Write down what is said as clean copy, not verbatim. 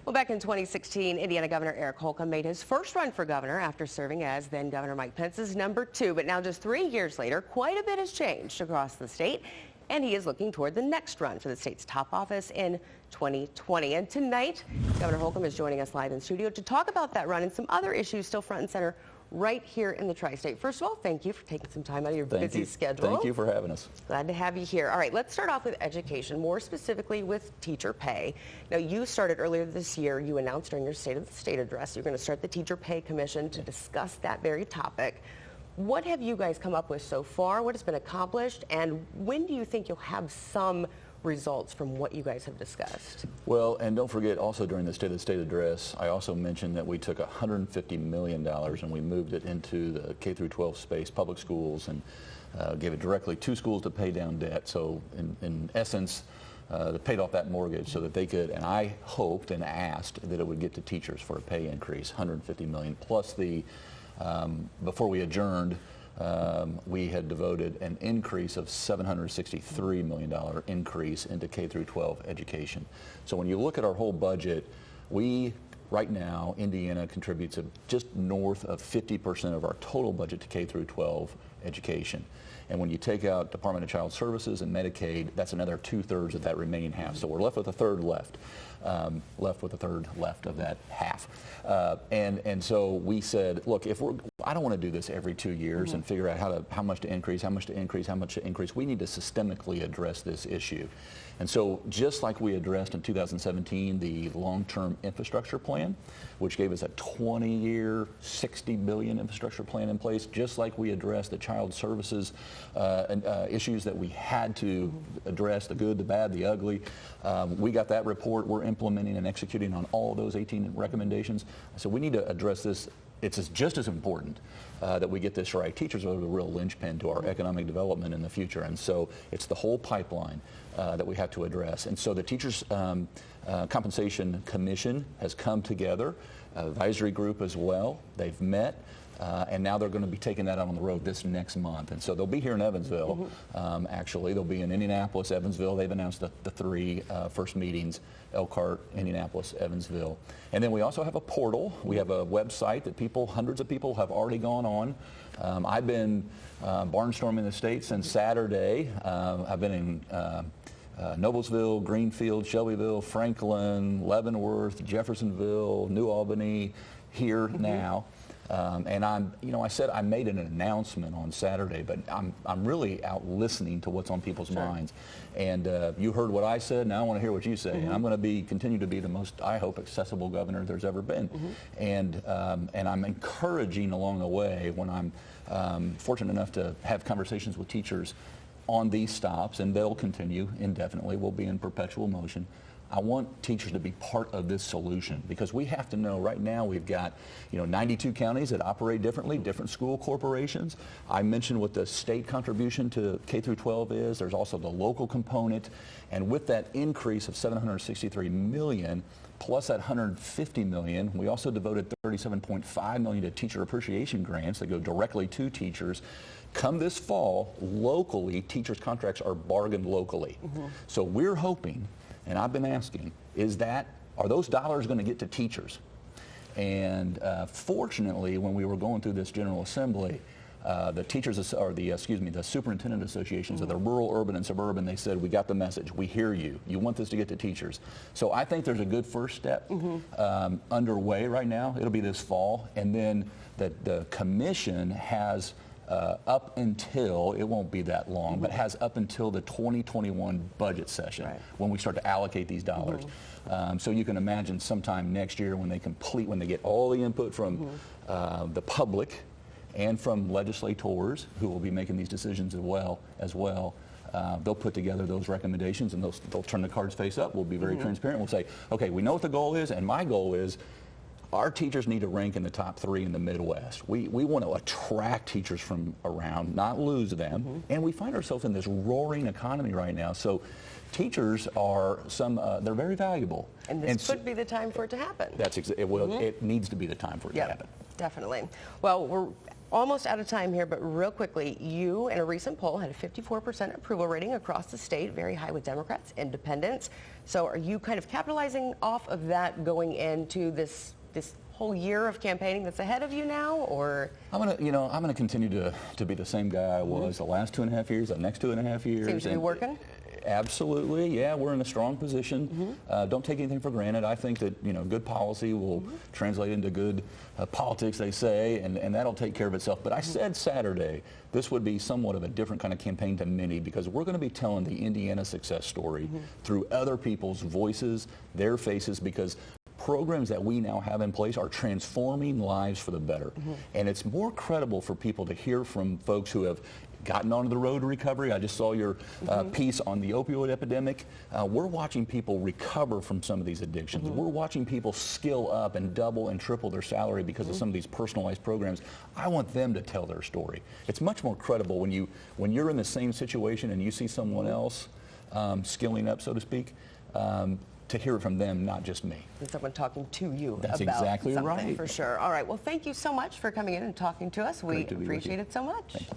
Well, back in 2016, Indiana Governor Eric Holcomb made his first run for governor after serving as then Governor Mike Pence's #2. But now just 3 years later, quite a bit has changed across the state, and he is looking toward the next run for the state's top office in 2020. And tonight, Governor Holcomb is joining us live in studio to talk about that run and some other issues still front and center right here in the tri-state. First of all, thank you for taking some time out of your busy schedule. Thank you for having us. Glad to have you here. All right, let's start off with education, more specifically with teacher pay. Now, you started earlier this year, you announced during your State of the State address, you're going to start the Teacher Pay Commission to discuss that very topic. What have you guys come up with so far? What has been accomplished? And when do you think you'll have some results from what you guys have discussed? Well, and don't forget, also during the State of the State address, I also mentioned that we took $150 million and we moved it into the K through 12 space, public schools, and gave it directly to schools to pay down debt. So in essence, they paid off that mortgage so that they could, and I hoped and asked that it would get to teachers for a pay increase, $150 million, plus the, before we adjourned, we had devoted an increase of $763 million increase into K through 12 education. So when you look at our whole budget, right now, Indiana contributes just north of 50% of our total budget to K through 12 education. And when you take out Department of Child Services and Medicaid, that's another 2/3 of that remaining half. So we're left with a third left. Left of that half. And so we said, look, I don't want to do this every 2 years and figure out how much to increase. We need to systemically address this issue. And so just like we addressed in 2017 the long-term infrastructure plan, which gave us a 20-year, $60 billion infrastructure plan in place, just like we addressed the child services issues that we had to address, the good, the bad, the ugly. We got that report. We're implementing and executing on all of those 18 recommendations. So we need to address this. It's just as important that we get this right. Teachers are the real linchpin to our economic development in the future, and so it's the whole pipeline that we have to address. And so the Teachers Compensation Commission has come together, advisory group as well. They've met. And now they're going to be taking that out on the road this next month. And so they'll be here in Evansville, actually. They'll be in Indianapolis, Evansville. They've announced the three first meetings, Elkhart, Indianapolis, Evansville. And then we also have a portal. We have a website that hundreds of people have already gone on. I've been barnstorming the state since Saturday. I've been in Noblesville, Greenfield, Shelbyville, Franklin, Leavenworth, Jeffersonville, New Albany, here now. And I said I made an announcement on Saturday, but I'm really out listening to what's on people's minds. And you heard what I said. Now I want to hear what you say. And I'm going to continue to be the most, I hope, accessible governor there's ever been. And I'm encouraging along the way when I'm fortunate enough to have conversations with teachers on these stops, and they'll continue indefinitely. We'll be in perpetual motion. I want teachers to be part of this solution, because we have to know right now we've got 92 counties that operate differently, different school corporations. I mentioned what the state contribution to K through 12 is. There's also the local component, and with that increase of $763 million plus that $150 million, we also devoted $37.5 million to teacher appreciation grants that go directly to teachers. Come this fall, locally, teachers' contracts are bargained locally. So we're hoping, and I've been asking, are those dollars going to get to teachers? And fortunately, when we were going through this General Assembly, the superintendent associations of the rural, urban, and suburban, they said, we got the message. We hear you. You want this to get to teachers. So I think there's a good first step underway right now. It'll be this fall. And then the commission has up until, it won't be that long, but has up until the 2021 budget session when we start to allocate these dollars. So you can imagine sometime next year when they get all the input from the public and from legislators who will be making these decisions as well, they'll put together those recommendations, and they'll turn the cards face up. We'll be very transparent. We'll say, okay, we know what the goal is, and my goal is our teachers need to rank in the top 3 in the Midwest. We want to attract teachers from around, not lose them. And we find ourselves in this roaring economy right now. So teachers are they're very valuable. And this could be the time for it to happen. That's it needs to be the time for it to happen. Definitely. Well, we're almost out of time here, but real quickly, you in a recent poll had a 54% approval rating across the state, very high with Democrats, independents. So are you kind of capitalizing off of that going into this whole year of campaigning that's ahead of you now, or? I'm gonna continue to be the same guy I was the last 2.5 years, the next 2.5 years. Seems to be working. Absolutely, yeah, we're in a strong position. Don't take anything for granted. I think that good policy will translate into good politics, they say, and that'll take care of itself. But I said Saturday this would be somewhat of a different kind of campaign to many, because we're going to be telling the Indiana success story through other people's voices, their faces, because programs that we now have in place are transforming lives for the better. And it's more credible for people to hear from folks who have gotten onto the road to recovery. I just saw your piece on the opioid epidemic. We're watching people recover from some of these addictions. We're watching people skill up and double and triple their salary because of some of these personalized programs. I want them to tell their story. It's much more credible when you're in the same situation and you see someone else skilling up, so to speak. To hear it from them, not just me. And someone talking to you. That's about exactly something, right. for sure. All right. Well, thank you so much for coming in and talking to us. We Great to be with appreciate you. it so much. Thank you.